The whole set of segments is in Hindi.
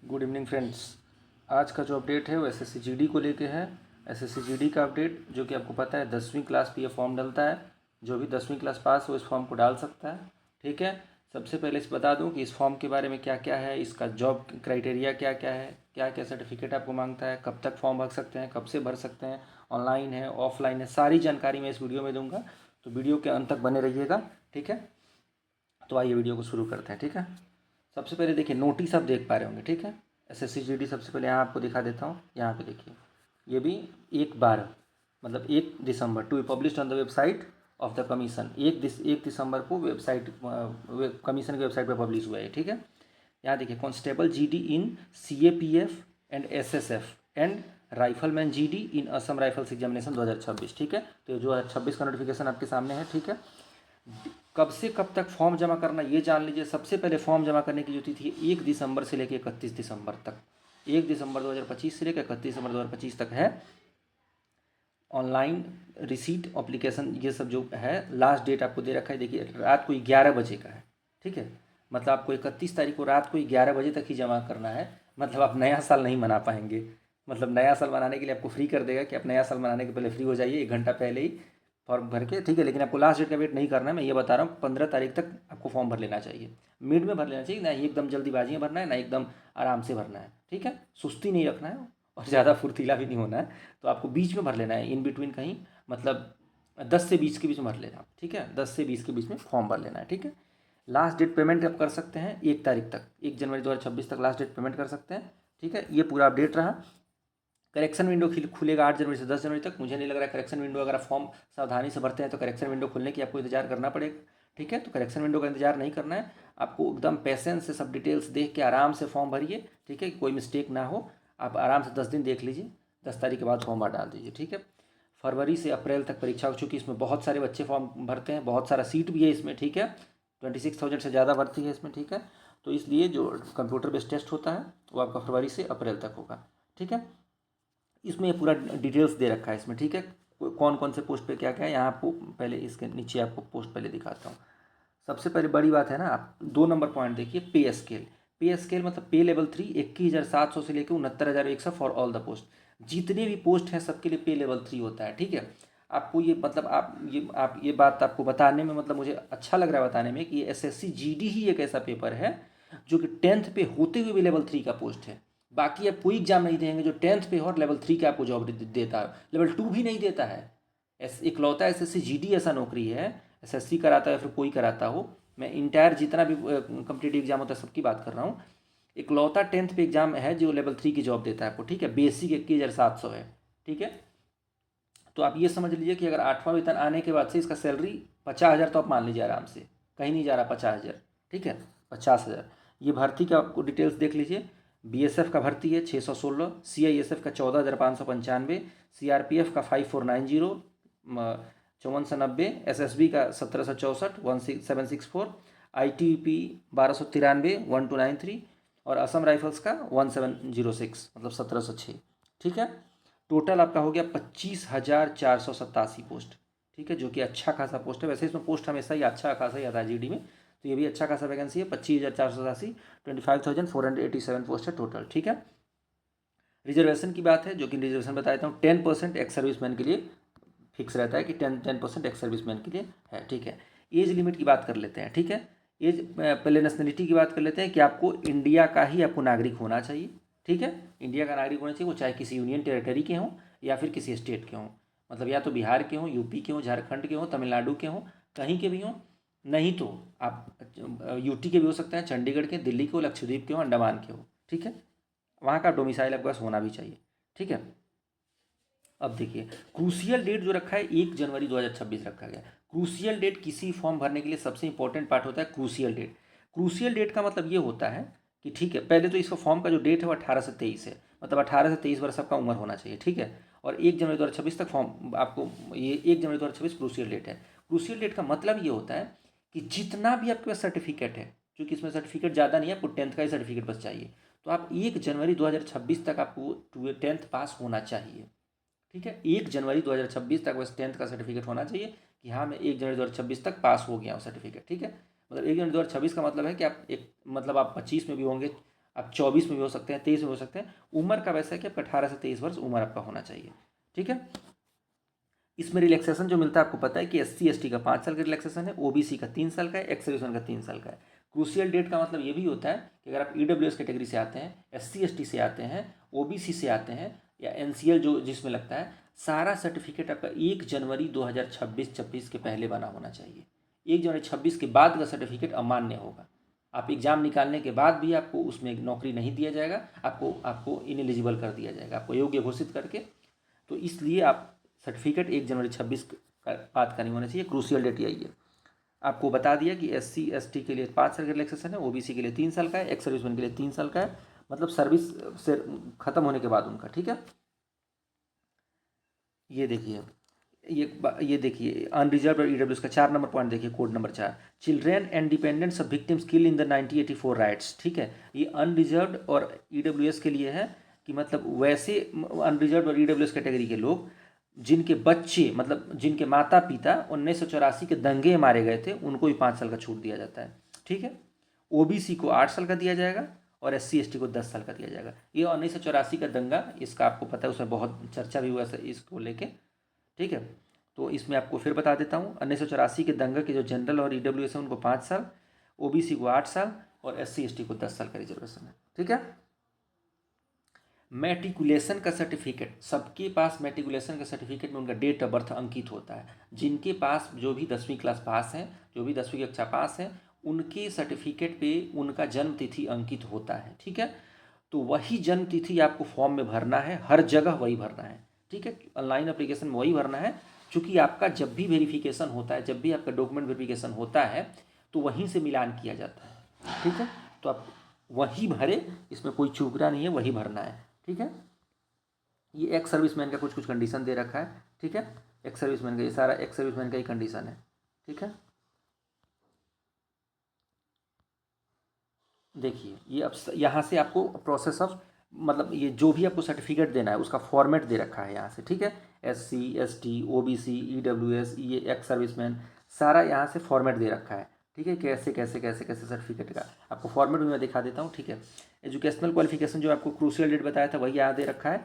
Good evening friends. आज का जो अपडेट है वो एसएससी जीडी को लेके है। एसएससी जीडी का अपडेट जो कि आपको पता है 10वीं क्लास पे ये फॉर्म डलता है। जो भी 10वीं क्लास पास हो इस फॉर्म को डाल सकता है। ठीक है। सबसे पहले इस बता दूं कि इस फॉर्म के बारे में क्या क्या है, इसका जॉब क्राइटेरिया क्या क्या है, क्या क्या सर्टिफिकेट आपको मांगता है, कब तक फॉर्म भर सकते हैं, कब से भर सकते हैं, ऑनलाइन है ऑफलाइन है, सारी जानकारी मैं इस वीडियो में दूंगा। तो वीडियो के अंत तक बने रहिएगा। ठीक है। तो आइए वीडियो को शुरू करते हैं। ठीक है। सबसे पहले देखिए नोटिस आप देख पा रहे होंगे। ठीक है। एसएससी जीडी सबसे पहले यहाँ आपको दिखा देता हूँ। यहाँ पे देखिए ये भी 1/12 मतलब 1 December to be published on the website of the commission. 1 दिसंबर को वेबसाइट कमीशन की वेबसाइट पर पब्लिश हुआ है। ठीक है। यहाँ देखिए constable GD in CAPF and SSF and rifleman GD in Assam Rifles examination 2026। ठीक है। तो ये 2026 का नोटिफिकेशन आपके सामने है। ठीक है। कब से कब तक फॉर्म जमा करना ये जान लीजिए। सबसे पहले फॉर्म जमा करने की जो तिथि है 1 दिसंबर से लेकर 31 दिसंबर तक। 1 दिसंबर 2025 से लेकर 31 दिसंबर 2025 तक है। ऑनलाइन रिसीट एप्लीकेशन ये सब जो है लास्ट डेट आपको दे रखा है। देखिए रात को 11 बजे का है। ठीक है। मतलब आपको 31 तारीख को रात को 11 बजे तक ही जमा करना है। मतलब आप नया साल नहीं मना पाएंगे। मतलब नया साल मनाने के लिए आपको फ्री कर देगा कि आप नया साल मनाने के पहले फ्री हो जाइए 1 घंटा पहले ही फॉर्म भर के। ठीक है। लेकिन आपको लास्ट डेट का वेट नहीं करना है। मैं ये बता रहा हूँ 15 तारीख तक आपको फॉर्म भर लेना चाहिए। मिड में भर लेना चाहिए, ना एकदम जल्दीबाजी में भरना है, ना एकदम आराम से भरना है। ठीक है। सुस्ती नहीं रखना है और ज़्यादा फुर्तीला भी नहीं होना है। तो आपको बीच में भर लेना है, इन बिटवीन कहीं, मतलब 10 से 20 के बीच में भर लेना। ठीक है। 10 से 20 के बीच में फॉर्म भर लेना है। ठीक है। लास्ट डेट पेमेंट आप कर सकते हैं 1 तारीख तक, 1 जनवरी 2026 तक लास्ट डेट पेमेंट कर सकते हैं। ठीक है। ये पूरा अपडेट रहा। करेक्शन विंडो खुलेगा 8 जनवरी से 10 जनवरी तक। मुझे नहीं लग रहा है करेक्शन विंडो, अगर आप फॉर्म सावधानी से भरते हैं तो करेक्शन विंडो खुलने की आपको इंतजार करना पड़ेगा। ठीक है। तो करेक्शन विंडो का इंतजार नहीं करना है आपको, एकदम पेशेंस से सब डिटेल्स देख के आराम से फॉर्म भरिए। ठीक है। कोई मिस्टेक ना हो। आप आराम से 10 दिन देख लीजिए, 10 तारीख के बाद फॉर्म भर डाल दीजिए। ठीक है। फरवरी से अप्रैल तक परीक्षा हो चुकी है। इसमें बहुत सारे बच्चे फॉर्म भरते हैं, बहुत सारा सीट भी है इसमें। ठीक है। 26,000 से ज़्यादा भर्ती है इसमें। ठीक है। तो इसलिए जो कंप्यूटर बेस्ड टेस्ट होता है वो आपका फरवरी से अप्रैल तक होगा। ठीक है। इसमें ये पूरा डिटेल्स दे रखा है इसमें। ठीक है। कौन कौन से पोस्ट पे क्या क्या है, यहाँ आपको पहले इसके नीचे आपको पोस्ट पहले दिखाता हूँ। सबसे पहले बड़ी बात है ना, आप 2 नंबर पॉइंट देखिए, पे स्केल। पे स्केल मतलब पे लेवल 3 21,700 से लेकर 69,100 फॉर ऑल द पोस्ट। जितने भी पोस्ट हैं सबके लिए पे लेवल 3 होता है। ठीक है। आपको ये मतलब आप ये बात आपको बताने में, मतलब मुझे अच्छा लग रहा है बताने में कि ये एसएससी जीडी ही एक ऐसा पेपर है जो कि 10th पे होते हुए भी लेवल 3 का पोस्ट है। बाकी आप कोई एग्जाम नहीं देंगे जो 10th पे हो और लेवल 3 का आपको जॉब देता है, लेवल 2 भी नहीं देता है। इकलौता एसएससी जीडी ऐसा नौकरी है, एसएससी कराता है या फिर कोई कराता हो, मैं इंटायर जितना भी कम्पिटेटिव एग्जाम होता है सबकी बात कर रहा हूँ, इकलौता 10th पे एग्जाम है जो लेवल 3 की जॉब देता है आपको। ठीक है। बेसिक 21,700 है। ठीक है। तो आप ये समझ लीजिए कि अगर 8वां वेतन आने के बाद से इसका सैलरी 50,000 तो आप मान लीजिए आराम से, कहीं नहीं जा रहा 50,000। ठीक है। 50,000। ये भर्ती का आपको डिटेल्स देख लीजिए। बीएसएफ का भर्ती है 616, सीआईएसएफ का 14,595, सीआरपीएफ का 5490, 5490, एसएसबी का 1764 1764, आईटीपी 1293 1293 और असम राइफल्स का 1706 मतलब 1706। ठीक है। टोटल आपका हो गया 25,487 पोस्ट। ठीक है। जो कि अच्छा खासा पोस्ट है। वैसे इसमें पोस्ट हमेशा ही अच्छा खासा ही आता है जीडी में, तो ये भी अच्छा खासा वैकेंसी है। 25,487, 25,487 पोस्ट है टोटल। ठीक है। रिजर्वेशन की बात है, जो कि रिजर्वेशन बता देता हूँ, 10% एक्स सर्विसमैन के लिए फिक्स रहता है कि 10% एक्स सर्विसमैन के लिए है। ठीक है। एज लिमिट की बात कर लेते हैं। ठीक है। एज पहले नेशनलिटी की बात कर लेते हैं कि आपको इंडिया का ही आपको नागरिक होना चाहिए। ठीक है। इंडिया का नागरिक होना चाहिए, वो चाहे किसी यूनियन टेरिटरी के हों या फिर किसी स्टेट के हों, मतलब या तो बिहार के हों, यूपी के हों, झारखंड के हों, तमिलनाडु के हों, कहीं के भी हों। नहीं तो आप यूटी के भी हो सकते हैं, चंडीगढ़ के, दिल्ली के हो, लक्षद्वीप के हो, अंडमान के हो। ठीक है। वहाँ का डोमिसाइल आपके पास होना भी चाहिए। ठीक है। अब देखिए क्रूसियल डेट जो रखा है 1 जनवरी 2026 रखा गया। क्रूसियल डेट किसी फॉर्म भरने के लिए सबसे इंपॉर्टेंट पार्ट होता है क्रूसियल डेट। क्रूसियल डेट का मतलब ये होता है कि ठीक है, पहले तो इसका फॉर्म का जो डेट है वो 18 से 23 है, मतलब 18 से 23 वर्ष आपका उम्र होना चाहिए। ठीक है। और 1 जनवरी 2026 तक फॉर्म आपको, ये 1 जनवरी 2026 क्रूसियल डेट है। क्रूसियल डेट का मतलब ये होता है कि जितना भी आपके पास सर्टिफिकेट है, क्योंकि इसमें सर्टिफिकेट ज़्यादा नहीं है, आपको 10th का ही सर्टिफिकेट बस चाहिए, तो आप 1 जनवरी 2026 तक आपको 10th पास होना चाहिए। ठीक है। 1 जनवरी 2026 तक बस 10th का सर्टिफिकेट होना चाहिए कि हाँ मैं 1 जनवरी 2026 तक पास हो गया हूँ सर्टिफिकेट। ठीक है। मतलब 1 जनवरी 2026 का मतलब है कि आप एक, मतलब आप 25 में भी होंगे, आप 24 में भी हो सकते हैं, 23 में हो सकते हैं। उम्र का वैसा है कि आपका 18 से 23 वर्ष उम्र आपका होना चाहिए, ठीक है। इसमें रिलैक्सेशन जो मिलता है आपको पता है कि SC ST का 5 साल का रिलैक्सेशन है, OBC का 3 साल का है, एक्स सर्विसमैन का 3 साल का है। क्रूशियल डेट का मतलब ये भी होता है कि अगर आप EWS कैटेगरी से आते हैं, SC ST से आते हैं, OBC से आते हैं, या NCL जो जिसमें लगता है, सारा सर्टिफिकेट आपका 1 जनवरी 2026 के पहले बना होना चाहिए। 1 जनवरी 26 के बाद का सर्टिफिकेट अमान्य होगा। आप एग्ज़ाम निकालने के बाद भी आपको उसमें नौकरी नहीं दिया जाएगा, आपको आपको इनएलिजिबल कर दिया जाएगा, आपको योग्य घोषित करके। तो इसलिए आप सर्टिफिकेट 1 जनवरी 26 का बाद का नहीं होना चाहिए। क्रूशियल डेट यही है। आपको बता दिया कि SC ST के लिए 5 साल का रिलैक्सेशन है, OBC के लिए 3 साल का है, एक्स सर्विसमैन के लिए 3 साल का है, मतलब सर्विस से ख़त्म होने के बाद उनका, ठीक है। ये देखिए, ये देखिए अनरिजर्व और EWS का 4 नंबर पॉइंट देखिए, code number 4, children and dependents of victims kill in the 1984 rights, ठीक है। ये अनरिजर्व और EWS के लिए है कि मतलब वैसे अनरिजर्व और EWS कैटेगरी के लोग जिनके बच्चे मतलब जिनके माता पिता 1984 के दंगे मारे गए थे, उनको भी 5 साल का छूट दिया जाता है, ठीक है। OBC को 8 साल का दिया जाएगा और SC ST को 10 साल का दिया जाएगा। ये 1984 का दंगा, इसका आपको पता है, उसमें बहुत चर्चा भी हुआ इसको लेके, ठीक है। तो इसमें आपको फिर बता देता हूँ, 1984 के दंगे के जो जनरल और EWS है उनको 5 साल, OBC को 8 साल और SC ST को 10 साल का रिजर्वेशन है, ठीक है। मैट्रिकुलेशन का सर्टिफिकेट, सबके पास मैट्रिकुलेशन का सर्टिफिकेट में उनका डेट ऑफ बर्थ अंकित होता है। जिनके पास जो भी 10वीं क्लास पास हैं, जो भी 10वीं कक्षा पास हैं, उनके सर्टिफिकेट पे उनका जन्म तिथि अंकित होता है, ठीक है। तो वही जन्म तिथि आपको फॉर्म में भरना है, हर जगह वही भरना है, ठीक है। ऑनलाइन एप्लीकेशन में वही भरना है, चूँकि आपका जब भी वेरिफिकेशन होता है, जब भी आपका डॉक्यूमेंट वेरिफिकेशन होता है, तो वहीं से मिलान किया जाता है, ठीक है। तो आप वही भरे, इसमें कोई चूकना नहीं है, वही भरना है, ठीक है। ये एक्स सर्विसमैन का कुछ कुछ कंडीशन दे रखा है, ठीक है। एक्स सर्विसमैन का ये सारा एक्स सर्विसमैन का ही कंडीशन है, ठीक है। देखिए ये अब यहाँ से आपको प्रोसेस ऑफ मतलब ये जो भी आपको सर्टिफिकेट देना है उसका फॉर्मेट दे रखा है यहाँ से, ठीक है। SC ST OBC EWS ये एक्स सर्विसमैन सारा यहाँ से फॉर्मेट दे रखा है, ठीक है। कैसे कैसे कैसे कैसे सर्टिफिकेट का आपको फॉर्मेट भी मैं दिखा देता हूँ, ठीक है। एजुकेशनल क्वालिफिकेशन जो आपको क्रूशियल डेट बताया था वही यहाँ दे रखा है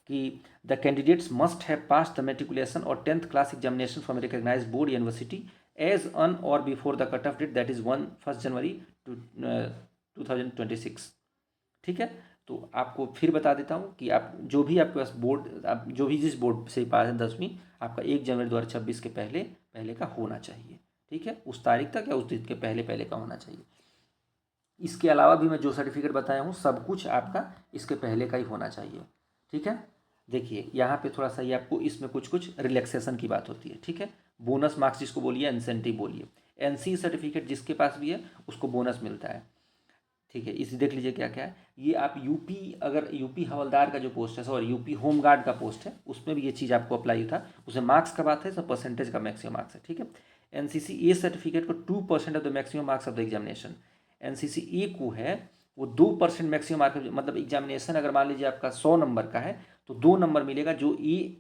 कि the candidates must have pass the matriculation or 10th class examination from recognize board university as on or before the cut off date that is 1 January 2026, ठीक है। तो आपको फिर बता देता हूँ कि आप जो भी आपके पास बोर्ड, आप जो भी जिस बोर्ड से पास है 10वीं, आपका 1 जनवरी 2026 के पहले पहले का होना चाहिए, ठीक है। उस तारीख तक या उस दिन के पहले पहले का होना चाहिए। इसके अलावा भी मैं जो सर्टिफिकेट बताया हूँ सब कुछ आपका इसके पहले का ही होना चाहिए, ठीक है। देखिए यहाँ पे थोड़ा सा ये आपको इसमें कुछ कुछ रिलैक्सेशन की बात होती है, ठीक है। बोनस मार्क्स जिसको बोलिए, इंसेंटिव बोलिए, NC सर्टिफिकेट जिसके पास भी है उसको बोनस मिलता है, ठीक है। इसे देख लीजिए क्या क्या है। ये आप यूपी, अगर यूपी हवलदार का जो पोस्ट है, सॉरी यूपी होमगार्ड का पोस्ट है, उसमें भी ये चीज़ आपको अप्लाई था, उसमें मार्क्स का बात है, सब परसेंटेज का मैक्सिमम मार्क्स है, ठीक है। NCC A सर्टिफिकेट को 2% of the maximum marks of the examination, NCC A को है वो 2% मैक्सिमम मार्क, मतलब एग्जामिनेशन अगर मान लीजिए आपका 100 नंबर का है तो 2 नंबर मिलेगा जो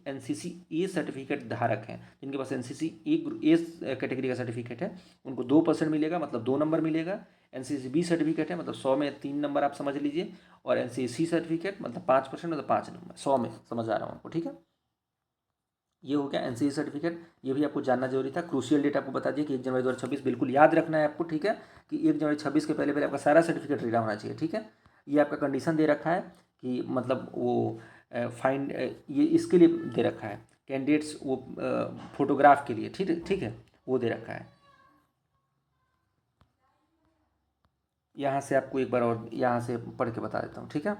NCC A सर्टिफिकेट धारक हैं, जिनके पास NCC A कैटेगरी का सर्टिफिकेट है, उनको 2% मिलेगा, मतलब 2 नंबर मिलेगा। NCC B सर्टिफिकेट है मतलब 100 में 3 नंबर आप समझ लीजिए, और NCC सर्टिफिकेट मतलब 5% मतलब 5 नंबर, 100 में समझ आ रहा हूँ आपको, ठीक है। ये हो गया NCC सर्टिफिकेट, ये भी आपको जानना जरूरी था। क्रूशियल डेट आपको बता दिया कि 1 जनवरी 2026 बिल्कुल याद रखना है आपको, ठीक है, कि 1 जनवरी 2026 के पहले पहले आपका सारा सर्टिफिकेट रेडी होना चाहिए, ठीक है। ये आपका कंडीशन दे रखा है कि मतलब वो फाइंड ये इसके लिए दे रखा है, कैंडिडेट्स वो फोटोग्राफ के लिए, ठीक ठीक है, वो दे रखा है। यहाँ से आपको एक बार और यहाँ से पढ़ के बता देता हूँ, ठीक है।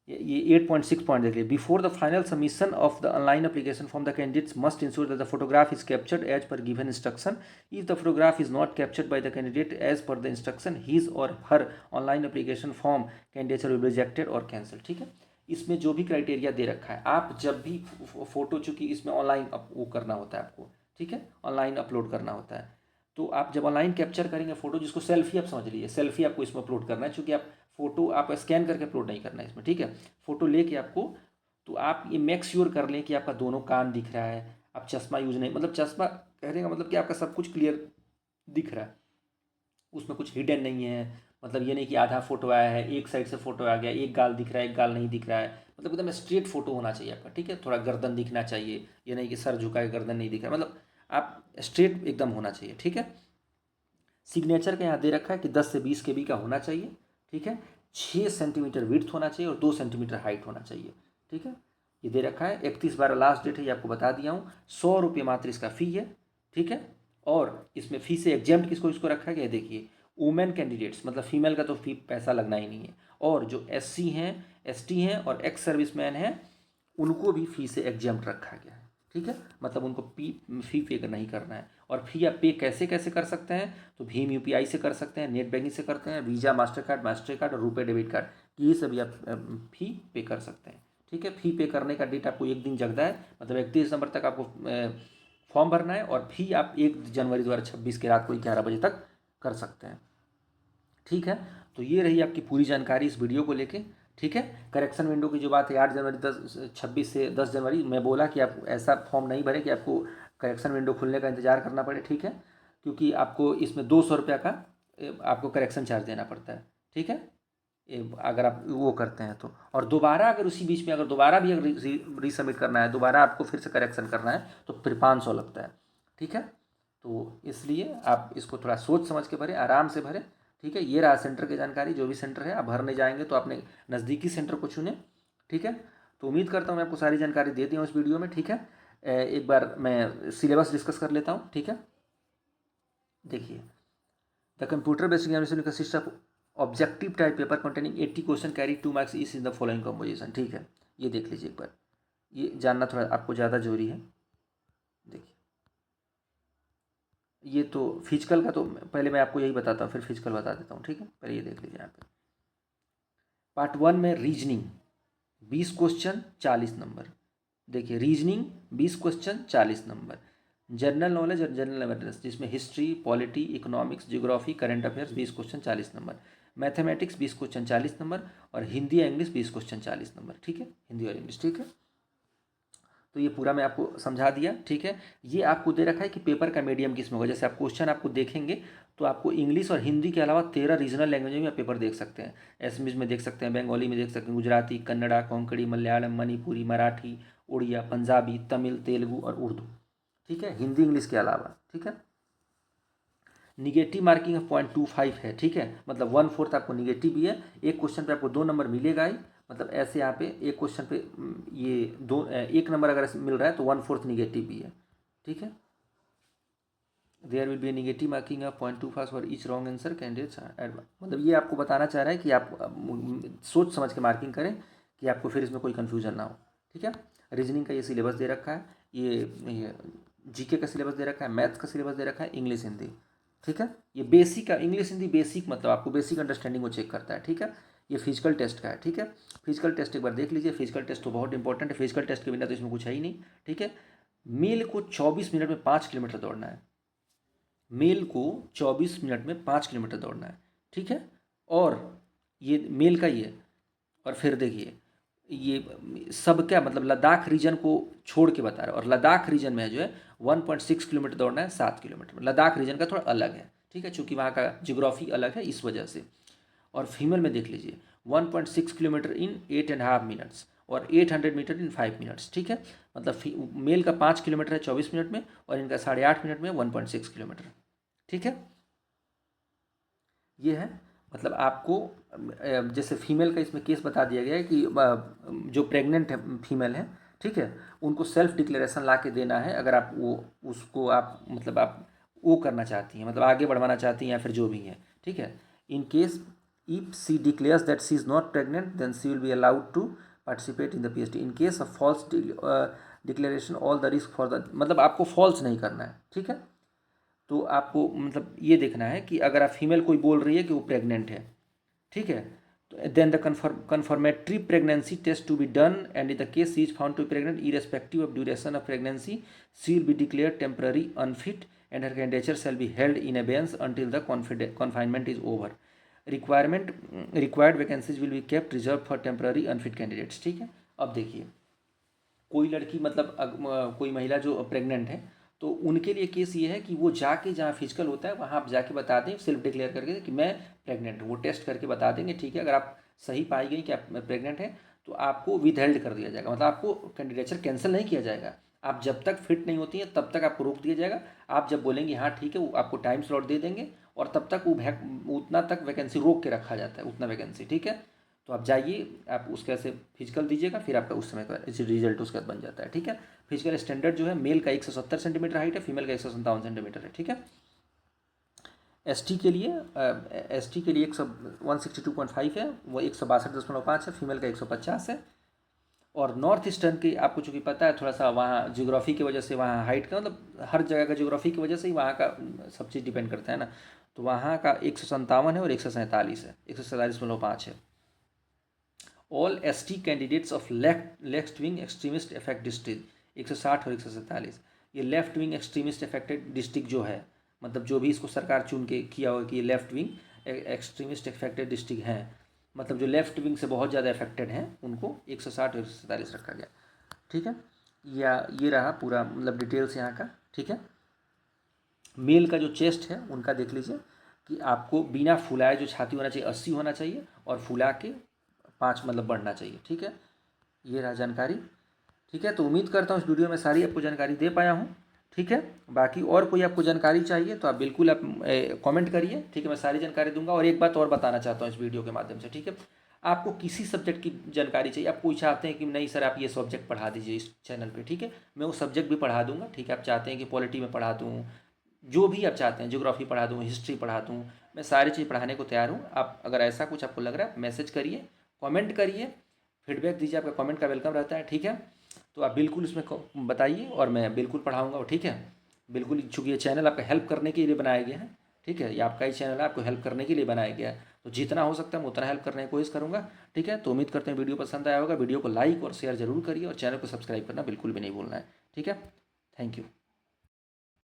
ये 8.6 पॉइंट देख लीजिए। Before the final submission of the online application form the candidates must ensure that the photograph is captured as per given instruction. If the photograph is not captured by the candidate as per the instruction, his or her online application form candidate will be rejected or cancel, ठीक है। इसमें जो भी क्राइटेरिया दे रखा है, आप जब भी फोटो, चूंकि इसमें ऑनलाइन वो करना होता है आपको, ठीक है, ऑनलाइन अपलोड करना होता है, तो आप जब ऑनलाइन कैप्चर करेंगे फोटो, जिसको सेल्फी आप समझ लीजिए, सेल्फी आपको इसमें अपलोड करना है, चूंकि आप फोटो आप स्कैन करके अपलोड नहीं करना है इसमें, ठीक है। फोटो लेके आपको, तो आप ये मेक श्योर कर लें कि आपका दोनों कान दिख रहा है, आप चश्मा यूज नहीं, मतलब चश्मा कहने का मतलब कि आपका सब कुछ क्लियर दिख रहा है, उसमें कुछ हिडन नहीं है, मतलब ये नहीं कि आधा फोटो आया है, एक साइड से फोटो आ गया, एक गाल दिख रहा है, एक गाल नहीं दिख रहा है, मतलब एकदम स्ट्रेट फोटो होना चाहिए आपका, ठीक है। थोड़ा गर्दन दिखना चाहिए, ये नहीं कि सर झुका है गर्दन नहीं दिख रहा, मतलब आप स्ट्रेट एकदम होना चाहिए, ठीक है। सिग्नेचर का यहाँ दे रखा है कि 10 से 20 KB का होना चाहिए, ठीक है। 6 सेंटीमीटर विड्थ होना चाहिए और 2 सेंटीमीटर हाइट होना चाहिए, ठीक है। ये दे रखा है। 31/12 लास्ट डेट है, ये आपको बता दिया हूँ। 100 रुपये मात्र इसका फ़ी है, ठीक है। और इसमें फ़ी से एग्जेम्प्ट किसको इसको रखा गया है, देखिए वुमेन कैंडिडेट्स, मतलब फीमेल का तो फ़ी पैसा लगना ही नहीं है, और जो SC हैं, ST हैं और एक्स सर्विसमैन हैं, उनको भी फ़ी से एग्जेम्प्ट रखा गया है, ठीक है। मतलब उनको फ़ी पे नहीं करना है। और फ़ी आप पे कैसे कैसे कर सकते हैं, तो भीम UPI से कर सकते हैं, नेट बैंकिंग से करते हैं, वीज़ा मास्टर कार्ड और रुपए डेबिट कार्ड, ये सभी आप फ़ी पे कर सकते हैं, ठीक है। फ़ी पे करने का डेट आपको एक दिन जगदा है, मतलब 31 दिसंबर तक आपको फॉर्म भरना है, और फ़ी आप 1 जनवरी 2026 के रात को 11 बजे तक कर सकते हैं, ठीक है। तो ये रही आपकी पूरी जानकारी इस वीडियो को लेके, ठीक है। करेक्शन विंडो की जो बात है 8 जनवरी 26 से 10 जनवरी, मैं बोला कि आप ऐसा फॉर्म नहीं भरें कि आपको करेक्शन विंडो खुलने का इंतजार करना पड़े, ठीक है। क्योंकि आपको इसमें 200 रुपये का आपको करेक्शन चार्ज देना पड़ता है, ठीक है, अगर आप वो करते हैं तो। और दोबारा अगर उसी बीच में अगर दोबारा भी अगर रीसबमिट करना है, दोबारा आपको फिर से करेक्शन करना है, तो फिर 500 लगता है, ठीक है। तो इसलिए आप इसको थोड़ा सोच समझ के भरें, आराम से भरें, ठीक है। ये रहा सेंटर की जानकारी। जो भी सेंटर है आप भरने जाएंगे तो अपने नज़दीकी सेंटर को चुनें, ठीक है। तो उम्मीद करता हूँ मैं आपको सारी जानकारी दे दी हूँ इस वीडियो में, ठीक है। एक बार मैं सिलेबस डिस्कस कर लेता हूँ, ठीक है। देखिए, the computer based examination consist of objective type paper containing 80 question carry 2 marks is in the following composition, ठीक है। ये देख लीजिए एक बार, ये जानना थोड़ा आपको ज़्यादा जरूरी है। देखिए, ये तो फिजिकल का तो पहले मैं आपको यही बताता हूँ, फिर फिजिकल बता देता हूँ, ठीक है। पहले ये देख लीजिए यहाँ पे पार्ट 1 में रीजनिंग 20 क्वेश्चन 40 नंबर। देखिए reasoning 20 question 40 number. General knowledge और जनरल अवेयरनेस, जिसमें history, polity, economics, geography, current affairs 20 question 40 number. Mathematics 20 question 40 number. और हिंदी या इंग्लिश 20 क्वेश्चन 40 नंबर, ठीक है, हिंदी और इंग्लिश, ठीक है। तो ये पूरा मैं आपको समझा दिया, ठीक है। ये आपको दे रखा है कि पेपर का मीडियम किस में होगा। जैसे आप क्वेश्चन आपको देखेंगे तो आपको इंग्लिश और हिंदी के अलावा 13 रीजनल लैंग्वेज में आप पेपर देख सकते हैं। असमीज में देख सकते हैं, बंगाली में देख सकते हैं, गुजराती, कन्नड़ा, कोंकणी, मलयालम, मणिपुरी, मराठी, उड़िया, पंजाबी, तमिल, तेलुगु और उर्दू, ठीक है, हिंदी इंग्लिश के अलावा, ठीक है। निगेटिव मार्किंग ऑफ 0.25 है, ठीक है, मतलब 1/4 आपको निगेटिव भी है। एक क्वेश्चन पे आपको 2 नंबर मिलेगा ही, मतलब ऐसे यहाँ पे एक क्वेश्चन पे ये 1 नंबर अगर मिल रहा है तो 1/4 निगेटिव भी है, ठीक है। There will be negative marking of 0.25 for each wrong answer candidates, मतलब ये आपको बताना चाह रहा है कि आप सोच समझ के मार्किंग करें कि आपको फिर इसमें कोई कन्फ्यूजन ना हो, ठीक है। रीजनिंग का ये सिलेबस दे रखा है, ये GK का सिलेबस दे रखा है, मैथ्स का सिलेबस दे रखा है, इंग्लिश हिंदी, ठीक है। ये बेसिक का इंग्लिश हिंदी बेसिक, मतलब आपको बेसिक अंडरस्टैंडिंग को चेक करता है, ठीक है। ये फिजिकल टेस्ट का है, ठीक है। फिजिकल टेस्ट एक बार देख लीजिए, फिजिकल टेस्ट तो बहुत इंपॉर्टेंट है, फिजिकल टेस्ट के बिना तो इसमें कुछ है ही नहीं, ठीक है। मेल को 24 मिनट में 5 किलोमीटर दौड़ना है, मेल को 24 मिनट में 5 किलोमीटर दौड़ना है, ठीक है। और ये मेल का ही है। और फिर देखिए ये सब क्या मतलब लद्दाख रीजन को छोड़ के बता रहा है, और लद्दाख रीजन में जो है 1.6 किलोमीटर दौड़ना है 7 किलोमीटर में। लद्दाख रीजन का थोड़ा अलग है, ठीक है, चूँकि वहाँ का जियोग्राफी अलग है इस वजह से। और फीमेल में देख लीजिए 1.6 किलोमीटर इन 8.5 मिनट्स और 800 मीटर इन 5 मिनट्स, ठीक है। मतलब मेल का 5 किलोमीटर है 24 मिनट में, और इनका 8.5 मिनट में 1.6 किलोमीटर, ठीक है। ये है, मतलब आपको जैसे फीमेल का इसमें केस बता दिया गया है कि जो प्रेग्नेंट है फीमेल है, ठीक है, उनको सेल्फ डिक्लेरेशन ला के देना है, अगर आप वो उसको आप मतलब आप वो करना चाहती हैं, मतलब आगे बढ़वाना चाहती हैं या फिर जो भी है, ठीक है। In case if she declares that she is not pregnant then she will be allowed to participate in the PhD। In case of false declaration all the risk for the, मतलब आपको फॉल्स नहीं करना है, ठीक है। तो आपको मतलब ये देखना है कि अगर आप फीमेल कोई बोल रही है कि वो प्रेग्नेंट है, ठीक है, तो then the confirmatory pregnancy test to be done, and in the case she is found to be pregnant irrespective of duration of pregnancy she will be declare temporary unfit and her candidature shall be held in abeyance until the confinement is over. Required vacancies will be kept reserve for temporary unfit candidates, ठीक है। अब देखिए कोई लड़की मतलब कोई महिला जो प्रेग्नेंट है, तो उनके लिए केस ये है कि वो जाके जहाँ फिजिकल होता है वहाँ आप जाके बता दें सेल्फ डिक्लेयर करके कि मैं प्रेग्नेंट हूँ, वो टेस्ट करके बता देंगे, ठीक है। अगर आप सही पाई गई कि आप प्रेग्नेंट हैं तो आपको विदहेल्ड कर दिया जाएगा, मतलब आपको कैंडिडेचर कैंसिल नहीं किया जाएगा। आप जब तक फिट नहीं होती हैं तब तक आपको रोक दिया जाएगा। आप जब बोलेंगे हाँ ठीक है, वो आपको टाइम स्लॉट दे देंगे और तब तक वो उतना तक वैकेंसी रोक के रखा जाता है, उतना वैकेंसी, ठीक है। तो आप जाइए, आप उसके से फिजिकल दीजिएगा, फिर आपका उस समय का रिजल्ट उसके बाद बन जाता है, ठीक है। फिजिकल स्टैंडर्ड जो है मेल का 170 सेंटीमीटर हाइट है, फीमेल का 157 सेंटीमीटर है, ठीक है। एसटी के लिए 162.5 है, वो 162.5 है, फीमेल का 150 है। और नॉर्थ ईस्टर्न की आपको चूँकि पता है थोड़ा सा, वहाँ ज्योग्राफी की वजह से, वहाँ हाइट का मतलब हर जगह का ज्योग्राफी की वजह से ही वहाँ का सब चीज़ डिपेंड करता है ना। तो वहाँ का 157 है और 147 है, 147.5 है। All ST candidates of left wing extremist effect district 160 और 147। ये left wing extremist affected district जो है, मतलब जो भी इसको सरकार चुन के किया होगा कि ये left wing extremist affected district हैं, मतलब जो लेफ्ट विंग से बहुत ज़्यादा इफेक्टेड हैं उनको 160 और 147 रखा गया, ठीक है। या ये रहा पूरा मतलब डिटेल्स यहाँ का, ठीक है। मेल का जो चेस्ट है उनका देख लीजिए कि आपको बिना फुलाए जो छाती होना चाहिए 80 होना चाहिए और फुला के 5 मतलब बढ़ना चाहिए, ठीक है। ये रहा जानकारी, ठीक है। तो उम्मीद करता हूँ इस वीडियो में सारी आपको जानकारी दे पाया हूँ, ठीक है। बाकी और कोई आपको जानकारी चाहिए तो आप बिल्कुल आप कमेंट करिए, ठीक है। मैं सारी जानकारी दूंगा। और एक बात और बताना चाहता हूँ इस वीडियो के माध्यम से, ठीक है। आपको किसी सब्जेक्ट की जानकारी चाहिए, आप कोई चाहते हैं कि नहीं सर आप ये सब्जेक्ट पढ़ा दीजिए इस चैनल पे, ठीक है, मैं वो सब्जेक्ट भी पढ़ा दूंगा, ठीक है। आप चाहते हैं कि पॉलिटी में पढ़ा दूँ, जो भी आप चाहते हैं, ज्योग्राफी पढ़ा दूँ, हिस्ट्री पढ़ा दूँ, मैं सारी चीज़ पढ़ाने को तैयार हूँ। आप अगर ऐसा कुछ आपको लग रहा है मैसेज करिए, कमेंट करिए, फीडबैक दीजिए, आपका कमेंट का वेलकम रहता है, ठीक है। तो आप बिल्कुल इसमें बताइए और मैं बिल्कुल पढ़ाऊँगा, ठीक है। बिल्कुल, चूँकि ये चैनल आपका हेल्प करने के लिए बनाया गया है, ठीक है। ये आपका ही चैनल है, आपको हेल्प करने के लिए बनाया गया है, तो जितना हो सकता है मैं उतना हेल्प करने की कोशिश करूँगा, ठीक है। तो उम्मीद करते हैं वीडियो पसंद आया होगा। वीडियो को लाइक और शेयर जरूर करिए और चैनल को सब्सक्राइब करना बिल्कुल भी नहीं भूलना है, ठीक है। Thank you.